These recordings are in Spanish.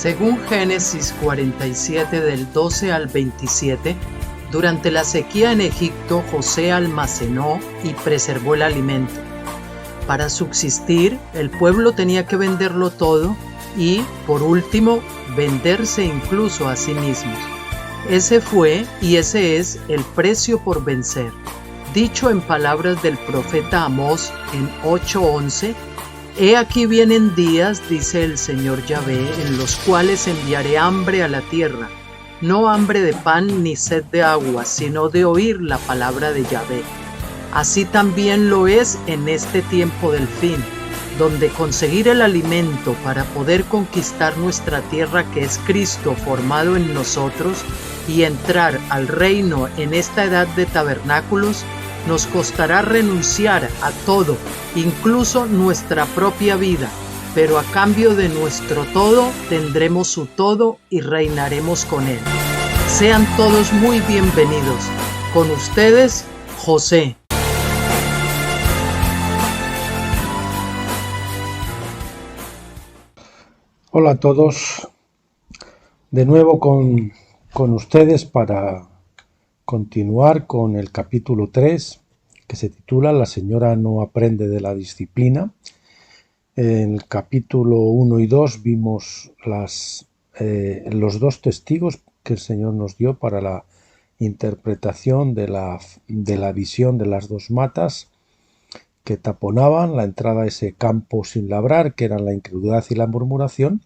Según Génesis 47 del 12 al 27, durante la sequía en Egipto, José almacenó y preservó el alimento. Para subsistir, el pueblo tenía que venderlo todo y, por último, venderse incluso a sí mismos. Ese fue y ese es el precio por vencer. Dicho en palabras del profeta Amós en 8:11, He aquí vienen días, dice el Señor Yahvé, en los cuales enviaré hambre a la tierra, no hambre de pan ni sed de agua, sino de oír la palabra de Yahvé. Así también lo es en este tiempo del fin, donde conseguir el alimento para poder conquistar nuestra tierra, que es Cristo formado en nosotros, y entrar al reino en esta edad de tabernáculos, nos costará renunciar a todo, incluso nuestra propia vida, pero a cambio de nuestro todo tendremos su todo y reinaremos con él. Sean todos muy bienvenidos. Con ustedes, José. Hola a todos, de nuevo con ustedes para continuar con el capítulo 3, que se titula La señora no aprende de la disciplina. En el capítulo 1 y 2 vimos los dos testigos que el Señor nos dio para la interpretación de la visión de las dos matas que taponaban la entrada a ese campo sin labrar, que eran la incredulidad y la murmuración,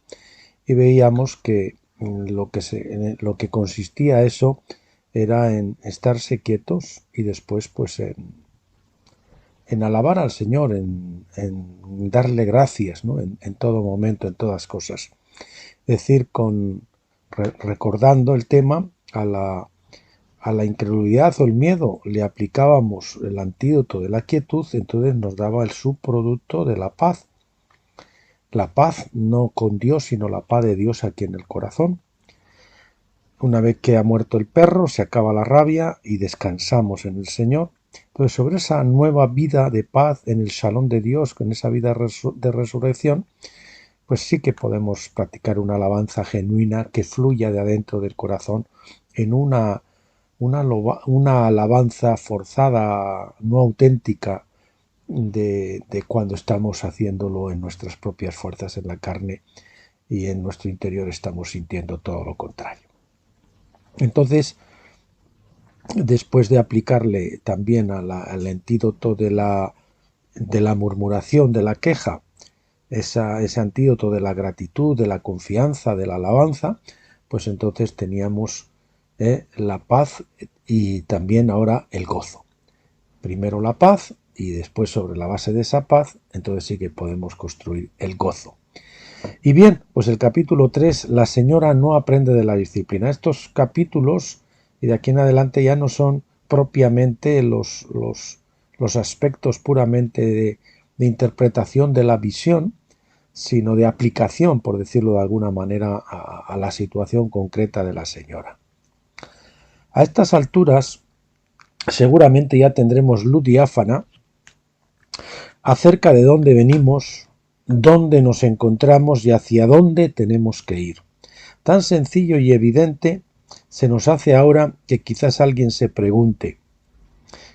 y veíamos que lo que consistía eso era en estarse quietos y después pues en alabar al Señor, en darle gracias, ¿no? en todo momento, en todas cosas. Es decir, recordando el tema, a la incredulidad o el miedo le aplicábamos el antídoto de la quietud, entonces nos daba el subproducto de la paz. La paz no con Dios, sino la paz de Dios aquí en el corazón. Una vez que ha muerto el perro, se acaba la rabia y descansamos en el Señor. Entonces, sobre esa nueva vida de paz en el Shalom de Dios, con esa vida de resurrección, pues sí que podemos practicar una alabanza genuina que fluya de adentro del corazón en una alabanza forzada, no auténtica, de cuando estamos haciéndolo en nuestras propias fuerzas en la carne y en nuestro interior estamos sintiendo todo lo contrario. Entonces, después de aplicarle también al antídoto de la murmuración, de la queja, ese antídoto de la gratitud, de la confianza, de la alabanza, pues entonces teníamos la paz y también ahora el gozo. Primero la paz y después, sobre la base de esa paz, entonces sí que podemos construir el gozo. Y bien, pues el capítulo 3, la señora no aprende de la disciplina. Estos capítulos, y de aquí en adelante, ya no son propiamente los aspectos puramente de interpretación de la visión, sino de aplicación, por decirlo de alguna manera, a la situación concreta de la señora. A estas alturas, seguramente ya tendremos luz diáfana acerca de dónde venimos, dónde nos encontramos y hacia dónde tenemos que ir. Tan sencillo y evidente se nos hace ahora que quizás alguien se pregunte,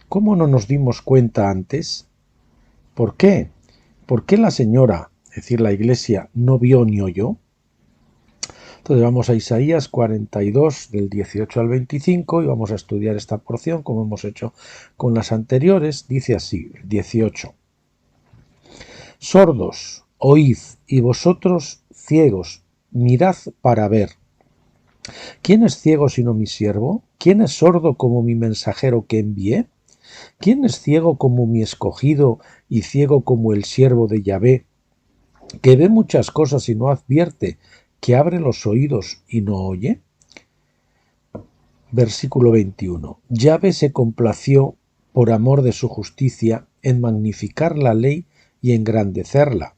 ¿cómo no nos dimos cuenta antes? ¿Por qué? ¿Por qué la señora, es decir, la Iglesia, no vio ni oyó? Entonces vamos a Isaías 42 del 18 al 25 y vamos a estudiar esta porción como hemos hecho con las anteriores. Dice así, 18. Sordos, oíd, y vosotros ciegos, mirad para ver. ¿Quién es ciego sino mi siervo? ¿Quién es sordo como mi mensajero que envié? ¿Quién es ciego como mi escogido y ciego como el siervo de Yahvé, que ve muchas cosas y no advierte, que abre los oídos y no oye? Versículo 21. Yahvé se complació, por amor de su justicia, en magnificar la ley y engrandecerla.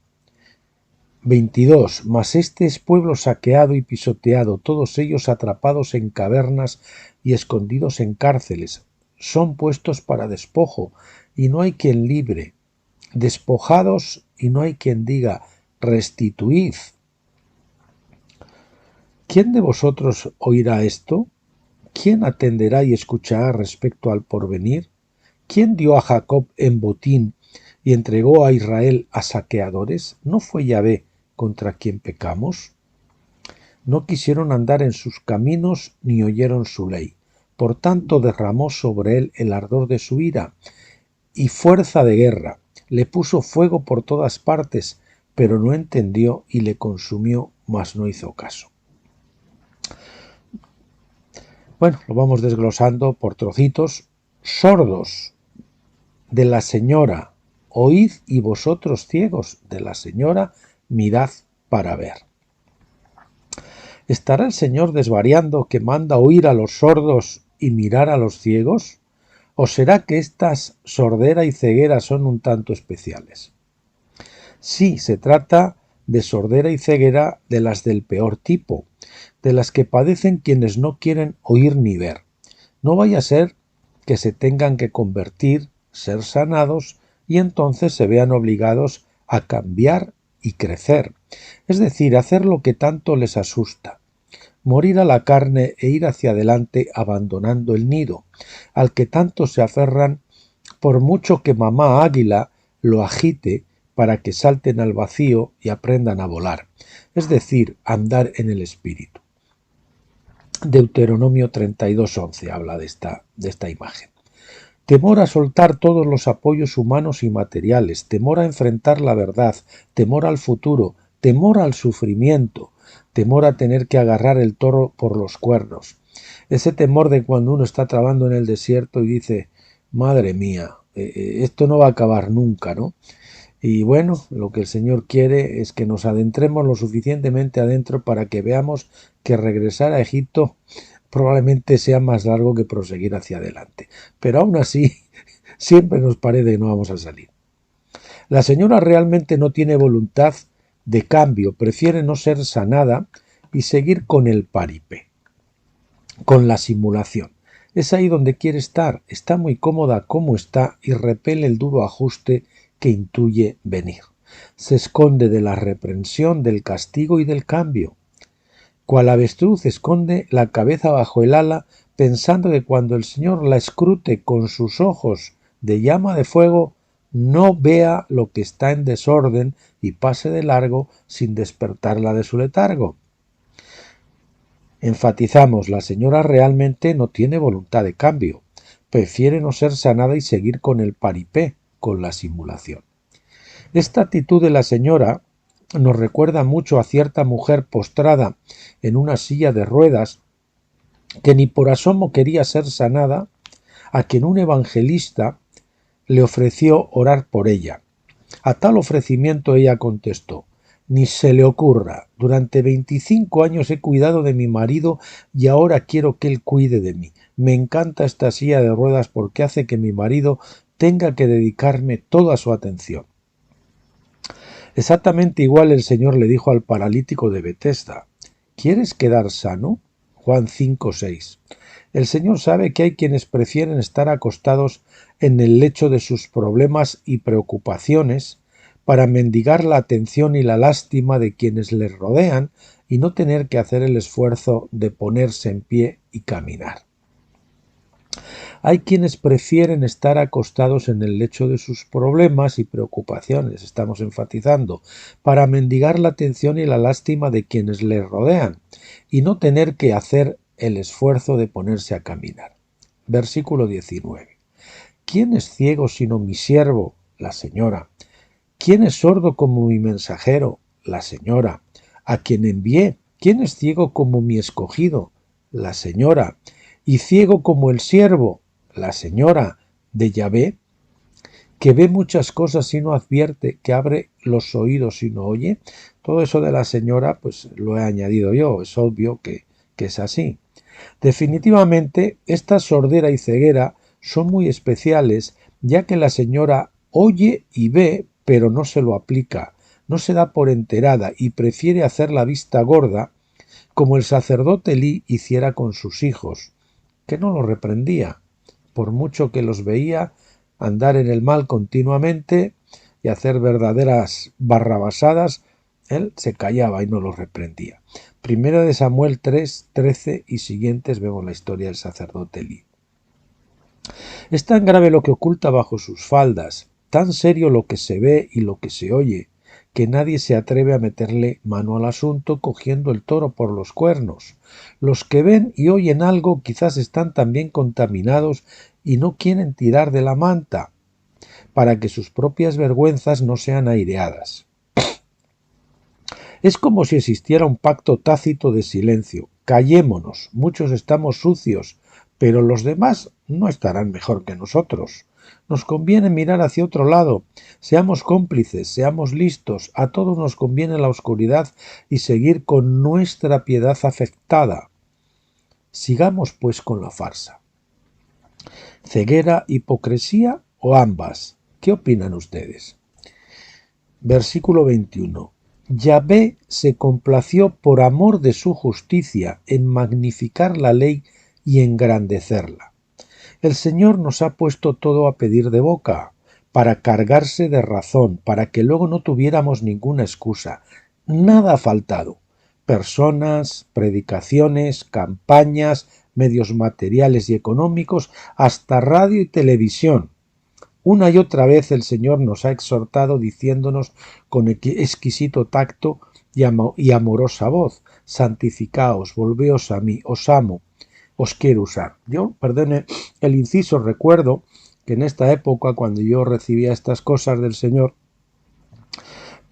22. Mas este es pueblo saqueado y pisoteado, todos ellos atrapados en cavernas y escondidos en cárceles. Son puestos para despojo, y no hay quien libre. Despojados, y no hay quien diga, restituid. ¿Quién de vosotros oirá esto? ¿Quién atenderá y escuchará respecto al porvenir? ¿Quién dio a Jacob en botín y entregó a Israel a saqueadores? ¿No fue Yahvé contra quien pecamos? No quisieron andar en sus caminos ni oyeron su ley. Por tanto derramó sobre él el ardor de su ira y fuerza de guerra. Le puso fuego por todas partes, pero no entendió y le consumió, mas no hizo caso. Bueno, lo vamos desglosando por trocitos. Sordos de la señora, oíd, y vosotros ciegos de la señora, mirad para ver. ¿Estará el Señor desvariando que manda oír a los sordos y mirar a los ciegos? ¿O será que estas sordera y ceguera son un tanto especiales? Sí, se trata de sordera y ceguera de las del peor tipo, de las que padecen quienes no quieren oír ni ver. No vaya a ser que se tengan que convertir, ser sanados y entonces se vean obligados a cambiar y crecer, es decir, hacer lo que tanto les asusta, morir a la carne e ir hacia adelante abandonando el nido, al que tanto se aferran por mucho que mamá águila lo agite para que salten al vacío y aprendan a volar, es decir, andar en el espíritu. Deuteronomio 32:11 habla de esta imagen. Temor a soltar todos los apoyos humanos y materiales, temor a enfrentar la verdad, temor al futuro, temor al sufrimiento, temor a tener que agarrar el toro por los cuernos. Ese temor de cuando uno está trabando en el desierto y dice, madre mía, esto no va a acabar nunca, ¿no? Y bueno, lo que el Señor quiere es que nos adentremos lo suficientemente adentro para que veamos que regresar a Egipto probablemente sea más largo que proseguir hacia adelante. Pero aún así, siempre nos parece que no vamos a salir. La señora realmente no tiene voluntad de cambio, prefiere no ser sanada y seguir con el paripé, con la simulación. Es ahí donde quiere estar, está muy cómoda como está y repele el duro ajuste que intuye venir. Se esconde de la reprensión, del castigo y del cambio. Cual avestruz esconde la cabeza bajo el ala, pensando que cuando el Señor la escrute con sus ojos de llama de fuego, no vea lo que está en desorden y pase de largo sin despertarla de su letargo. Enfatizamos, la señora realmente no tiene voluntad de cambio, prefiere no ser sanada y seguir con el paripé, con la simulación. Esta actitud de la señora nos recuerda mucho a cierta mujer postrada en una silla de ruedas que ni por asomo quería ser sanada, a quien un evangelista le ofreció orar por ella. A tal ofrecimiento ella contestó, ni se le ocurra, durante 25 años he cuidado de mi marido y ahora quiero que él cuide de mí. Me encanta esta silla de ruedas porque hace que mi marido tenga que dedicarme toda su atención. Exactamente igual el Señor le dijo al paralítico de Betesda, ¿quieres quedar sano? Juan 5:6. El Señor sabe que hay quienes prefieren estar acostados en el lecho de sus problemas y preocupaciones para mendigar la atención y la lástima de quienes les rodean y no tener que hacer el esfuerzo de ponerse en pie y caminar. Hay quienes prefieren estar acostados en el lecho de sus problemas y preocupaciones, estamos enfatizando, para mendigar la atención y la lástima de quienes les rodean y no tener que hacer el esfuerzo de ponerse a caminar. Versículo 19. ¿Quién es ciego sino mi siervo, la señora? ¿Quién es sordo como mi mensajero, la señora? A quien envié. ¿Quién es ciego como mi escogido, la señora? Y ciego como el siervo, la señora de Yahvé, que ve muchas cosas y no advierte, que abre los oídos y no oye. Todo eso de la señora, pues lo he añadido yo, es obvio que es así. Definitivamente, esta sordera y ceguera son muy especiales, ya que la señora oye y ve, pero no se lo aplica, no se da por enterada y prefiere hacer la vista gorda, como el sacerdote Elí hiciera con sus hijos, que no los reprendía, por mucho que los veía andar en el mal continuamente y hacer verdaderas barrabasadas, Él se callaba y no los reprendía. Primera de Samuel 3, 13 y siguientes vemos la historia del sacerdote Elí. Es tan grave lo que oculta bajo sus faldas, tan serio lo que se ve y lo que se oye, que nadie se atreve a meterle mano al asunto cogiendo el toro por los cuernos. Los que ven y oyen algo quizás están también contaminados y no quieren tirar de la manta, para que sus propias vergüenzas no sean aireadas. Es como si existiera un pacto tácito de silencio. Callémonos, muchos estamos sucios, pero los demás no estarán mejor que nosotros. Nos conviene mirar hacia otro lado. Seamos cómplices, seamos listos. A todos nos conviene la oscuridad y seguir con nuestra piedad afectada. Sigamos pues con la farsa. ¿Ceguera, hipocresía o ambas? ¿Qué opinan ustedes? Versículo 21. Yahvé se complació por amor de su justicia en magnificar la ley y engrandecerla. El Señor nos ha puesto todo a pedir de boca, para cargarse de razón, para que luego no tuviéramos ninguna excusa. Nada ha faltado. Personas, predicaciones, campañas, medios materiales y económicos, hasta radio y televisión. Una y otra vez el Señor nos ha exhortado diciéndonos con exquisito tacto y amorosa voz: santificaos, volveos a mí, os amo, os quiero usar. Yo, perdone el inciso, recuerdo que en esta época, cuando yo recibía estas cosas del Señor,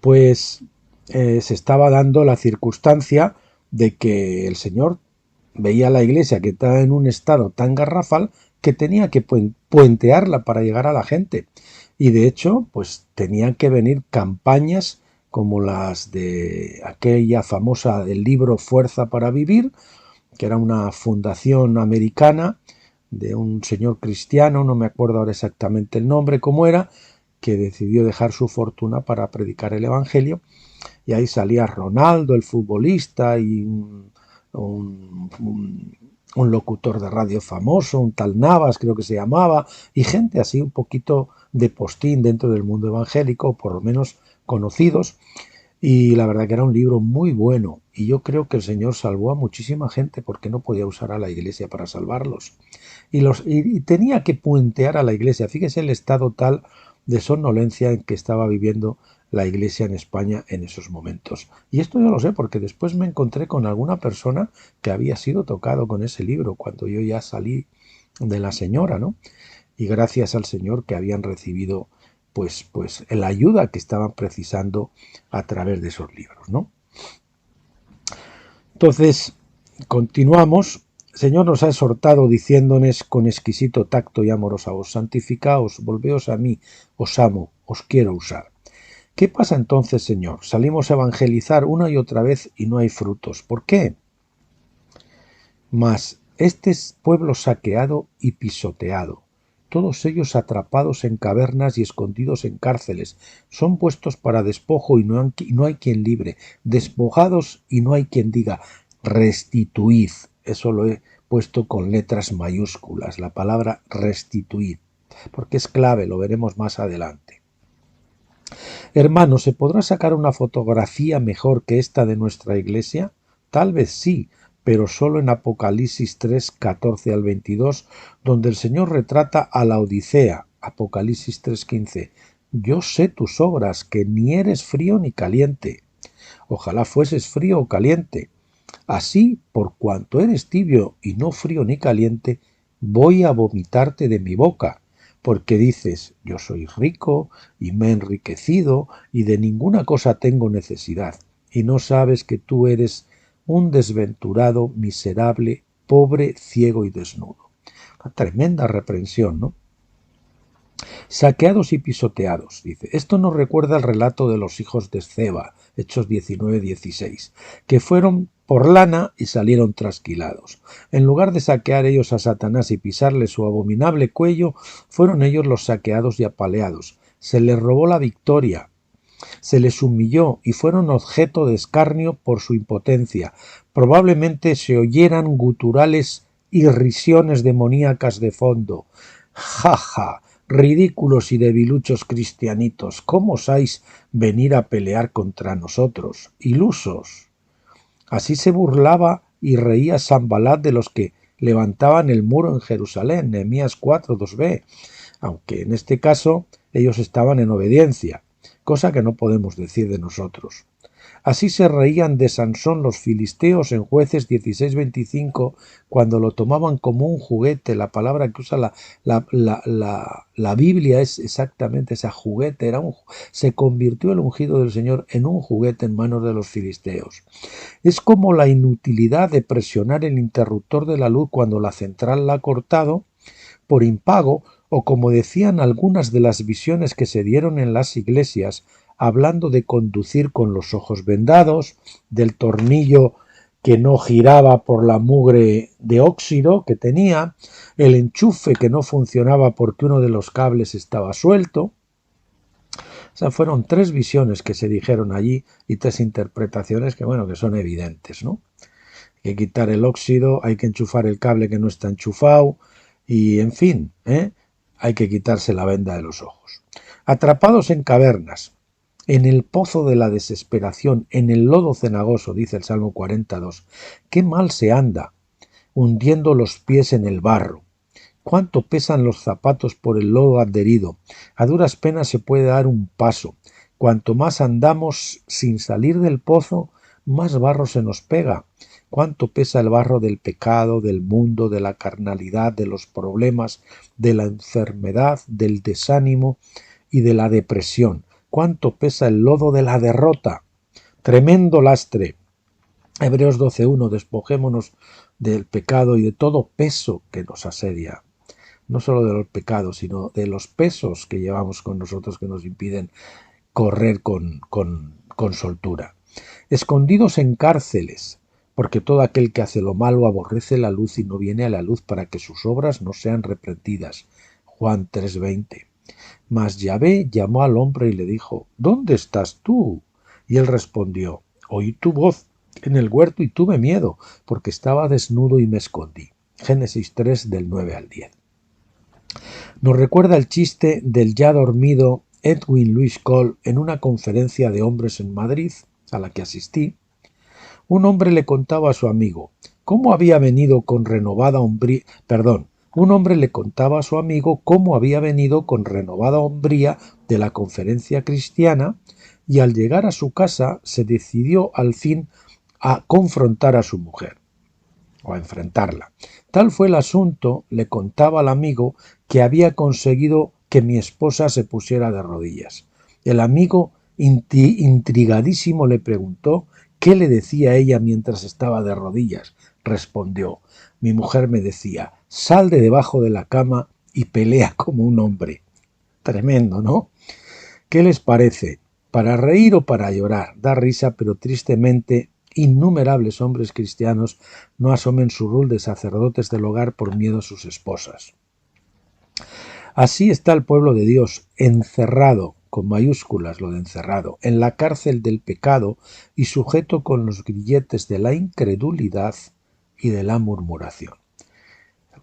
pues se estaba dando la circunstancia de que el Señor veía a la iglesia que estaba en un estado tan garrafal que tenía que puentearla para llegar a la gente. Y de hecho, pues tenían que venir campañas como las de aquella famosa del libro Fuerza para Vivir, que era una fundación americana de un señor cristiano, no me acuerdo ahora exactamente el nombre, cómo era, que decidió dejar su fortuna para predicar el evangelio. Y ahí salía Ronaldo, el futbolista, y un locutor de radio famoso, un tal Navas creo que se llamaba, y gente así un poquito de postín dentro del mundo evangélico, por lo menos conocidos, y la verdad que era un libro muy bueno, y yo creo que el Señor salvó a muchísima gente porque no podía usar a la iglesia para salvarlos, y tenía que puentear a la iglesia. Fíjese el estado tal de somnolencia en que estaba viviendo la iglesia en España en esos momentos. Y esto yo lo sé porque después me encontré con alguna persona que había sido tocado con ese libro cuando yo ya salí de la señora, ¿no? Y gracias al Señor que habían recibido pues la ayuda que estaban precisando a través de esos libros, ¿no? Entonces, continuamos. El Señor nos ha exhortado diciéndonos con exquisito tacto y amorosa voz: santificaos, volveos a mí, os amo, os quiero usar. ¿Qué pasa entonces, Señor? Salimos a evangelizar una y otra vez y no hay frutos. ¿Por qué? Mas este es pueblo saqueado y pisoteado, todos ellos atrapados en cavernas y escondidos en cárceles, son puestos para despojo y no hay quien libre, despojados y no hay quien diga restituid. Eso lo he puesto con letras mayúsculas, la palabra restituid, porque es clave, lo veremos más adelante. Hermano, ¿se podrá sacar una fotografía mejor que esta de nuestra iglesia? Tal vez sí, pero solo en Apocalipsis 3, 14 al 22, donde el Señor retrata a la Odisea. Apocalipsis 3, 15. Yo sé tus obras, que ni eres frío ni caliente. Ojalá fueses frío o caliente. Así, por cuanto eres tibio y no frío ni caliente, voy a vomitarte de mi boca. Porque dices: yo soy rico y me he enriquecido y de ninguna cosa tengo necesidad, y no sabes que tú eres un desventurado, miserable, pobre, ciego y desnudo. Una tremenda reprensión, ¿no? Saqueados y pisoteados, dice. Esto nos recuerda el relato de los hijos de Sceva, Hechos 19-16, que fueron por lana y salieron trasquilados. En lugar de saquear ellos a Satanás y pisarle su abominable cuello, fueron ellos los saqueados y apaleados. Se les robó la victoria, se les humilló y fueron objeto de escarnio por su impotencia. Probablemente se oyeran guturales irrisiones demoníacas de fondo. ¡Ja, ja! ridículos y debiluchos cristianitos, ¿cómo osáis venir a pelear contra nosotros? Ilusos. Así se burlaba y reía Sanbalat de los que levantaban el muro en Jerusalén, Nehemías 4:2b, aunque en este caso ellos estaban en obediencia, cosa que no podemos decir de nosotros. Así se reían de Sansón los filisteos en Jueces 16:25 cuando lo tomaban como un juguete. La palabra que usa la Biblia es exactamente esa, juguete. Se convirtió el ungido del Señor en un juguete en manos de los filisteos. Es como la inutilidad de presionar el interruptor de la luz cuando la central la ha cortado por impago, o como decían algunas de las visiones que se dieron en las iglesias, hablando de conducir con los ojos vendados, del tornillo que no giraba por la mugre de óxido que tenía, el enchufe que no funcionaba porque uno de los cables estaba suelto. O sea, fueron 3 visiones que se dijeron allí y 3 interpretaciones que, bueno, que son evidentes, ¿no? Hay que quitar el óxido, hay que enchufar el cable que no está enchufado y, en fin, hay que quitarse la venda de los ojos. Atrapados en cavernas, en el pozo de la desesperación, en el lodo cenagoso, dice el Salmo 42, qué mal se anda, hundiendo los pies en el barro. Cuánto pesan los zapatos por el lodo adherido. A duras penas se puede dar un paso. Cuanto más andamos sin salir del pozo, más barro se nos pega. Cuánto pesa el barro del pecado, del mundo, de la carnalidad, de los problemas, de la enfermedad, del desánimo y de la depresión. Cuánto pesa el lodo de la derrota. Tremendo lastre. Hebreos 12:1, despojémonos del pecado y de todo peso que nos asedia. No solo de los pecados, sino de los pesos que llevamos con nosotros que nos impiden correr con soltura. Escondidos en cárceles, porque todo aquel que hace lo malo aborrece la luz y no viene a la luz para que sus obras no sean reprendidas. Juan 3:20. Mas Yahvé llamó al hombre y le dijo, ¿dónde estás tú? Y él respondió, oí tu voz en el huerto y tuve miedo, porque estaba desnudo y me escondí. Génesis 3 del 9 al 10. Nos recuerda el chiste del ya dormido Edwin Louis Cole en una conferencia de hombres en Madrid, a la que asistí. Un hombre le contaba a su amigo cómo había venido con renovada hombría, un hombre le contaba a su amigo cómo había venido con renovada hombría de la conferencia cristiana y al llegar a su casa se decidió al fin a confrontar a su mujer o a enfrentarla. Tal fue el asunto, le contaba al amigo, que había conseguido que mi esposa se pusiera de rodillas. El amigo, intrigadísimo, le preguntó qué le decía ella mientras estaba de rodillas. Respondió, mi mujer me decía, sal de debajo de la cama y pelea como un hombre. Tremendo, ¿no? ¿Qué les parece? ¿Para reír o para llorar? Da risa, pero tristemente innumerables hombres cristianos no asumen su rol de sacerdotes del hogar por miedo a sus esposas. Así está el pueblo de Dios, encerrado, con mayúsculas lo de encerrado, en la cárcel del pecado y sujeto con los grilletes de la incredulidad y de la murmuración. La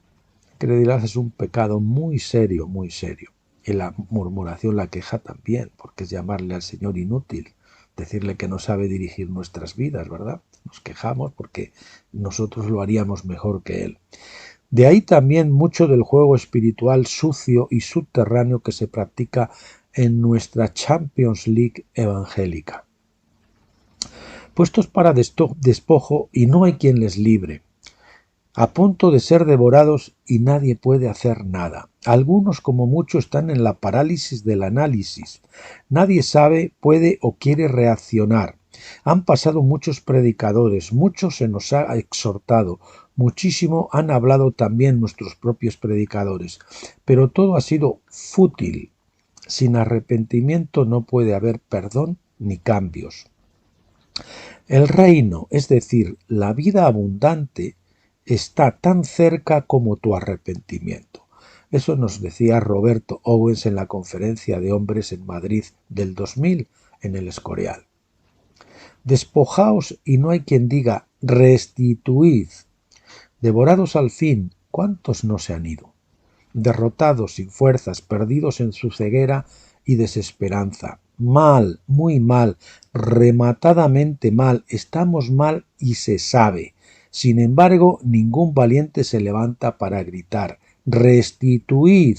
incredulidad es un pecado muy serio, muy serio. Y la murmuración, la queja también, porque es llamarle al Señor inútil, decirle que no sabe dirigir nuestras vidas, ¿verdad? Nos quejamos porque nosotros lo haríamos mejor que Él. De ahí también mucho del juego espiritual sucio y subterráneo que se practica en nuestra Champions League evangélica. Puestos para despojo y no hay quien les libre. A punto de ser devorados y nadie puede hacer nada. Algunos, como mucho, están en la parálisis del análisis. Nadie sabe, puede o quiere reaccionar. Han pasado muchos predicadores, mucho se nos ha exhortado, muchísimo han hablado también nuestros propios predicadores, pero todo ha sido fútil. Sin arrepentimiento no puede haber perdón ni cambios. El reino, es decir, la vida abundante, está tan cerca como tu arrepentimiento. Eso nos decía Roberto Owens en la conferencia de hombres en Madrid del 2000 en el Escorial. Despojaos y no hay quien diga restituid. Devorados al fin, ¿cuántos no se han ido? derrotados, sin fuerzas, perdidos en su ceguera y desesperanza. Mal, muy mal, rematadamente mal, estamos mal y se sabe. Sin embargo, ningún valiente se levanta para gritar: «¡Restituid!».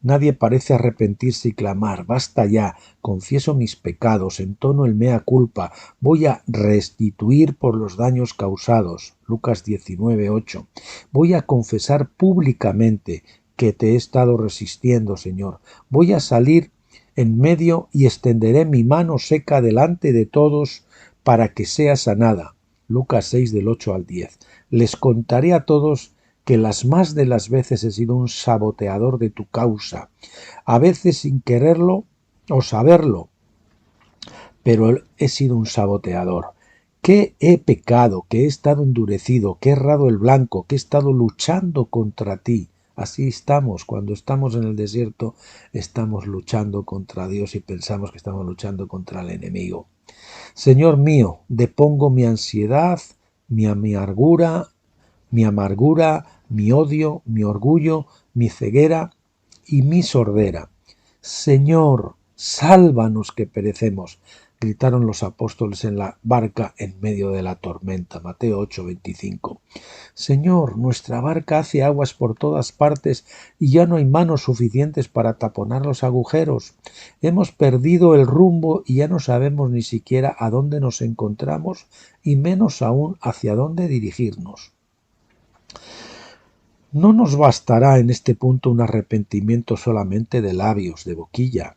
Nadie parece arrepentirse y clamar: «Basta ya, confieso mis pecados, entono el mea culpa, voy a restituir por los daños causados». Lucas 19:8. Voy a confesar públicamente que te he estado resistiendo, Señor. Voy a salir en medio y extenderé mi mano seca delante de todos para que sea sanada. Lucas 6 del 8 al 10. Les contaré a todos que las más de las veces he sido un saboteador de tu causa, a veces sin quererlo o saberlo, pero he sido un saboteador. Que he pecado, que he estado endurecido, que he errado el blanco, que he estado luchando contra ti. Así estamos, cuando estamos en el desierto, estamos luchando contra Dios y pensamos que estamos luchando contra el enemigo. Señor mío, depongo mi ansiedad, mi amargura, mi odio, mi orgullo, mi ceguera y mi sordera. Señor, sálvanos que perecemos, gritaron los apóstoles en la barca en medio de la tormenta. Mateo 8:25. Señor, nuestra barca hace aguas por todas partes y ya no hay manos suficientes para taponar los agujeros. Hemos perdido el rumbo y ya no sabemos ni siquiera a dónde nos encontramos y menos aún hacia dónde dirigirnos. No nos bastará en este punto un arrepentimiento solamente de labios, de boquilla,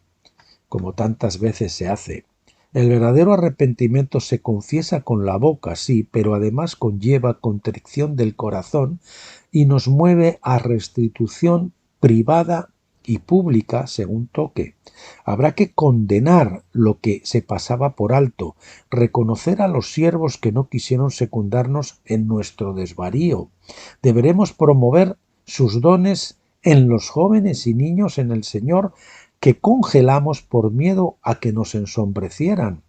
como tantas veces se hace. El verdadero arrepentimiento se confiesa con la boca, sí, pero además conlleva contrición del corazón y nos mueve a restitución privada y pública según toque. Habrá que condenar lo que se pasaba por alto, reconocer a los siervos que no quisieron secundarnos en nuestro desvarío. Deberemos promover sus dones en los jóvenes y niños en el Señor que congelamos por miedo a que nos ensombrecieran.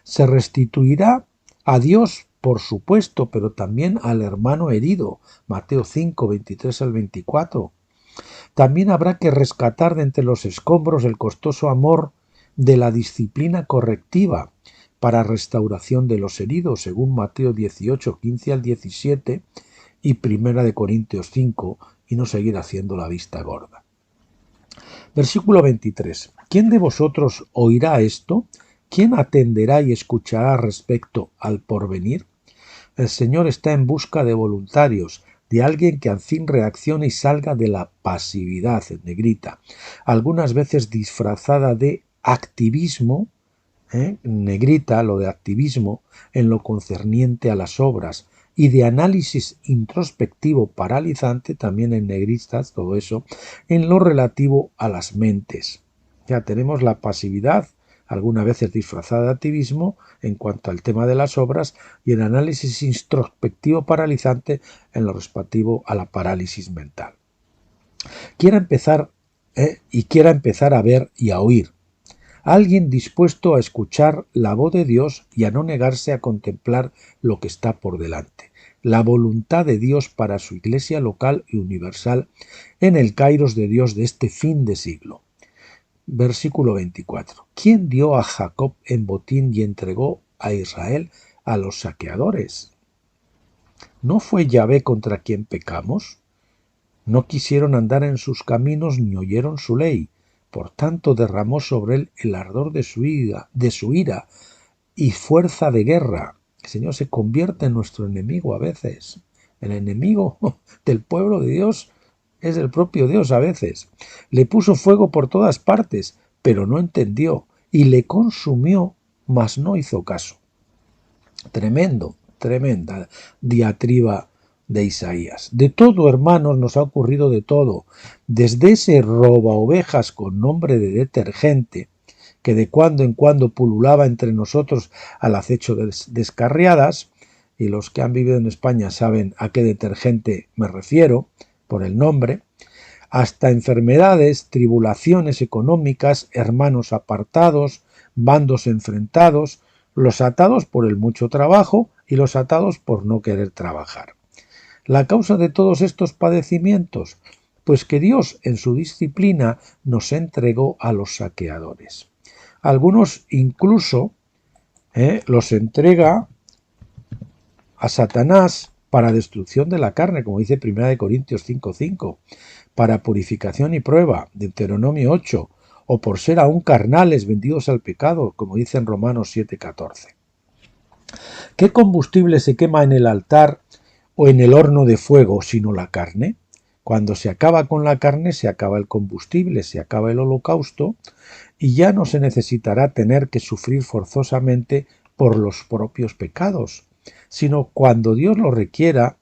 Se restituirá a Dios, por supuesto, pero también al hermano herido. Mateo 5, 23 al 24. También habrá que rescatar de entre los escombros el costoso amor de la disciplina correctiva para restauración de los heridos, según Mateo 18, 15 al 17 y 1 Corintios 5, y no seguir haciendo la vista gorda. Versículo 23. ¿Quién de vosotros oirá esto? ¿Quién atenderá y escuchará respecto al porvenir? El Señor está en busca de voluntarios, de alguien que al fin reaccione y salga de la pasividad, en negrita, algunas veces disfrazada de activismo, negrita, lo de activismo, en lo concerniente a las obras, y de análisis introspectivo paralizante, también en negristas, todo eso, en lo relativo a las mentes. Ya tenemos la pasividad, algunas veces disfrazada de activismo, en cuanto al tema de las obras, y el análisis introspectivo paralizante en lo respectivo a la parálisis mental. Quiera empezar a ver y a oír. Alguien dispuesto a escuchar la voz de Dios y a no negarse a contemplar lo que está por delante. La voluntad de Dios para su iglesia local y universal en el kairos de Dios de este fin de siglo. Versículo 24. ¿Quién dio a Jacob en botín y entregó a Israel a los saqueadores? ¿No fue Yahvé contra quien pecamos? No quisieron andar en sus caminos ni oyeron su ley. Por tanto derramó sobre él el ardor de su ira y fuerza de guerra. El Señor se convierte en nuestro enemigo a veces. El enemigo del pueblo de Dios es el propio Dios a veces. Le puso fuego por todas partes, pero no entendió, y le consumió, mas no hizo caso. Tremenda diatriba de Isaías. De todo, hermanos, nos ha ocurrido de todo. Desde ese roba ovejas con nombre de detergente, que de cuando en cuando pululaba entre nosotros al acecho de descarriadas, y los que han vivido en España saben a qué detergente me refiero, por el nombre, hasta enfermedades, tribulaciones económicas, hermanos apartados, bandos enfrentados, los atados por el mucho trabajo y los atados por no querer trabajar. La causa de todos estos padecimientos, pues que Dios en su disciplina nos entregó a los saqueadores. Algunos incluso los entrega a Satanás para destrucción de la carne, como dice 1 Corintios 5:5, para purificación y prueba, Deuteronomio 8, o por ser aún carnales vendidos al pecado, como dice en Romanos 7:14. ¿Qué combustible se quema en el altar o en el horno de fuego sino la carne? Cuando se acaba con la carne, se acaba el combustible, se acaba el holocausto, y ya no se necesitará tener que sufrir forzosamente por los propios pecados, sino cuando Dios lo requiera,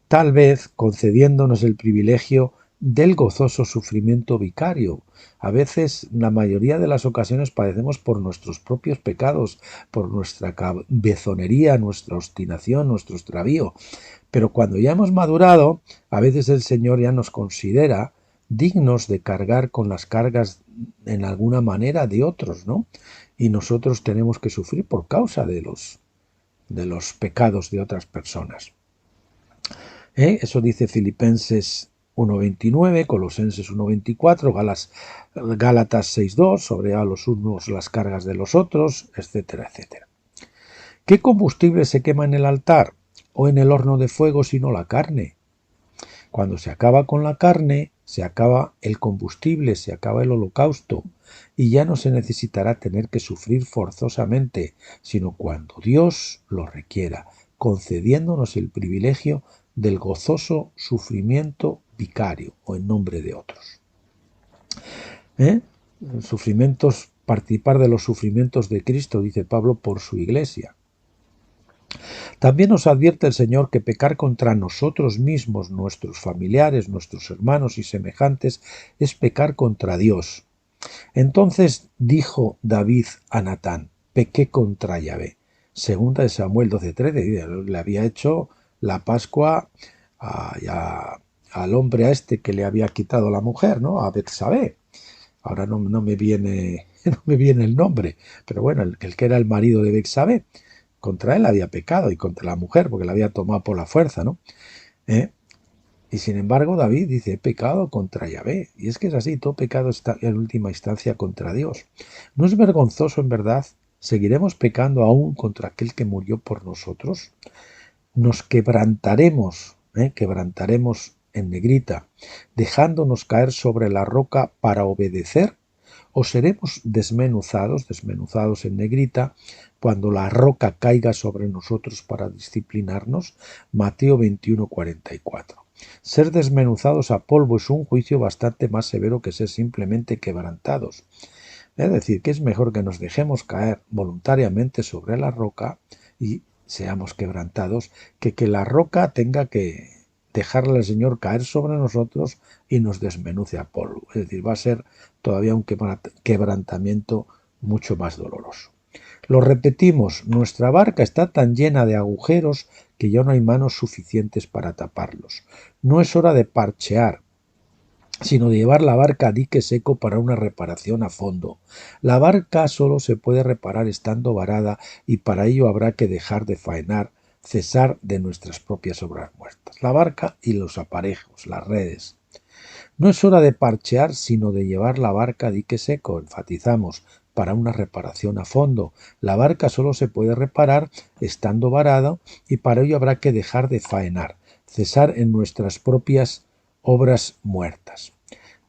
tal vez concediéndonos el privilegio del gozoso sufrimiento vicario. A veces, la mayoría de las ocasiones, padecemos por nuestros propios pecados, por nuestra cabezonería, nuestra obstinación, nuestro extravío. Pero cuando ya hemos madurado, a veces el Señor ya nos considera dignos de cargar con las cargas en alguna manera de otros, ¿no? Y nosotros tenemos que sufrir por causa de los pecados de otras personas. Eso dice Filipenses 1:29, Colosenses 1:24, Gálatas 6:2, sobre a los unos las cargas de los otros, etcétera, etcétera. ¿Qué combustible se quema en el altar o en el horno de fuego sino la carne? Cuando se acaba con la carne, se acaba el combustible, se acaba el holocausto, y ya no se necesitará tener que sufrir forzosamente, sino cuando Dios lo requiera, concediéndonos el privilegio del gozoso sufrimiento vicario o en nombre de otros. Participar de los sufrimientos de Cristo, dice Pablo, por su iglesia. También nos advierte el Señor que pecar contra nosotros mismos, nuestros familiares, nuestros hermanos y semejantes, es pecar contra Dios. Entonces dijo David a Natán: pequé contra Yahvé. Segunda de Samuel 12:13, le había hecho la Pascua al hombre a este que le había quitado la mujer, ¿no? A Betsabé. Ahora no me viene el nombre, pero bueno, el que era el marido de Betsabé. Contra él había pecado y contra la mujer, porque la había tomado por la fuerza, ¿no? Y sin embargo David dice: he pecado contra Yahvé. Y es que es así, todo pecado está en última instancia contra Dios. ¿No es vergonzoso en verdad? ¿Seguiremos pecando aún contra aquel que murió por nosotros? Nos quebrantaremos en negrita, dejándonos caer sobre la roca para obedecer, o seremos desmenuzados en negrita, cuando la roca caiga sobre nosotros para disciplinarnos. Mateo 21:44. Ser desmenuzados a polvo es un juicio bastante más severo que ser simplemente quebrantados. Es decir, que es mejor que nos dejemos caer voluntariamente sobre la roca y seamos quebrantados, que la roca tenga que dejarle al Señor caer sobre nosotros y nos desmenuce a polvo. Es decir, va a ser todavía un quebrantamiento mucho más doloroso. Lo repetimos, nuestra barca está tan llena de agujeros que ya no hay manos suficientes para taparlos. No es hora de parchear, sino de llevar la barca a dique seco para una reparación a fondo. La barca solo se puede reparar estando varada, y para ello habrá que dejar de faenar, cesar de nuestras propias obras muertas. La barca y los aparejos, las redes. No es hora de parchear, sino de llevar la barca a dique seco, enfatizamos, para una reparación a fondo. La barca solo se puede reparar estando varada, y para ello habrá que dejar de faenar, cesar en nuestras propias obras muertas.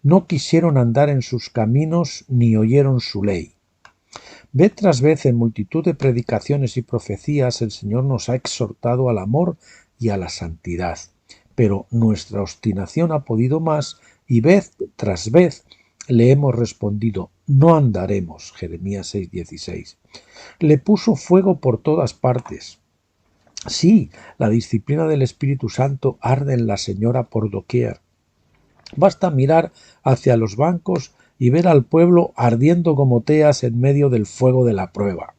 No quisieron andar en sus caminos, ni oyeron su ley. Vez tras vez, en multitud de predicaciones y profecías, el Señor nos ha exhortado al amor y a la santidad, pero nuestra obstinación ha podido más, y vez tras vez le hemos respondido: no andaremos. Jeremías 6:16. Le puso fuego por todas partes. Sí, la disciplina del Espíritu Santo arde en la Señora por doquier. Basta mirar hacia los bancos y ver al pueblo ardiendo como teas en medio del fuego de la prueba.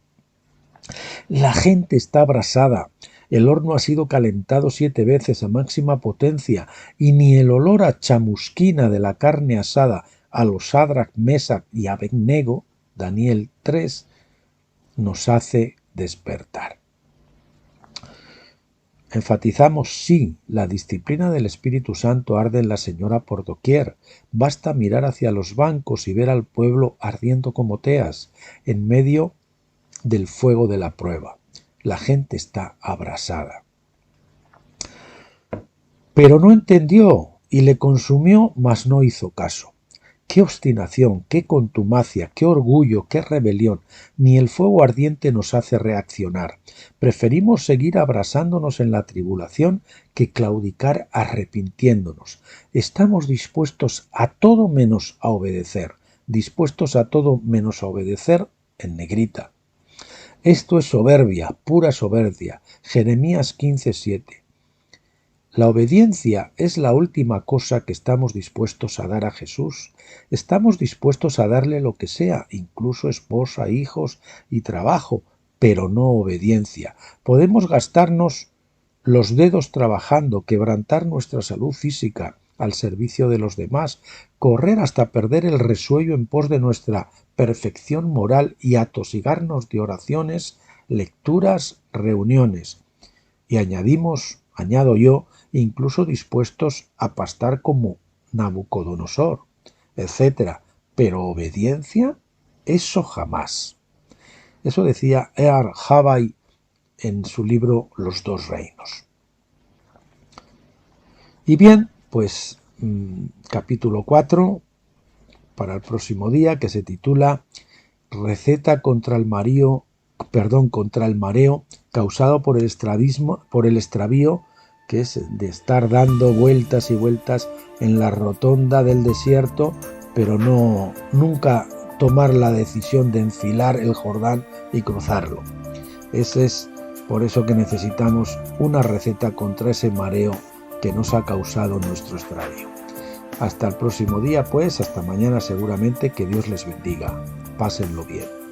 La gente está abrasada, el horno ha sido calentado 7 veces a máxima potencia, y ni el olor a chamusquina de la carne asada a los Sadrach, Mesach y Abednego, Daniel 3, nos hace despertar. Enfatizamos, sí, la disciplina del Espíritu Santo arde en la Señora por doquier. Basta mirar hacia los bancos y ver al pueblo ardiendo como teas en medio del fuego de la prueba. La gente está abrasada. Pero no entendió y le consumió, mas no hizo caso. ¡Qué obstinación, qué contumacia, qué orgullo, qué rebelión! Ni el fuego ardiente nos hace reaccionar. Preferimos seguir abrasándonos en la tribulación que claudicar arrepintiéndonos. Estamos dispuestos a todo menos a obedecer. Dispuestos a todo menos a obedecer en negrita. Esto es soberbia, pura soberbia. Jeremías 15:7. La obediencia es la última cosa que estamos dispuestos a dar a Jesús. Estamos dispuestos a darle lo que sea, incluso esposa, hijos y trabajo, pero no obediencia. Podemos gastarnos los dedos trabajando, quebrantar nuestra salud física al servicio de los demás, correr hasta perder el resuello en pos de nuestra perfección moral y atosigarnos de oraciones, lecturas, reuniones. Y añado yo, incluso dispuestos a pastar como Nabucodonosor, etc. Pero obediencia, eso jamás. Eso decía Earl Habai en su libro Los dos reinos. Y bien, pues capítulo 4 para el próximo día, que se titula Receta contra el mareo causado por el extravío, que es de estar dando vueltas y vueltas en la rotonda del desierto, pero nunca tomar la decisión de enfilar el Jordán y cruzarlo. Es por eso que necesitamos una receta contra ese mareo que nos ha causado nuestro extravío. Hasta el próximo día, pues, hasta mañana seguramente, que Dios les bendiga. Pásenlo bien.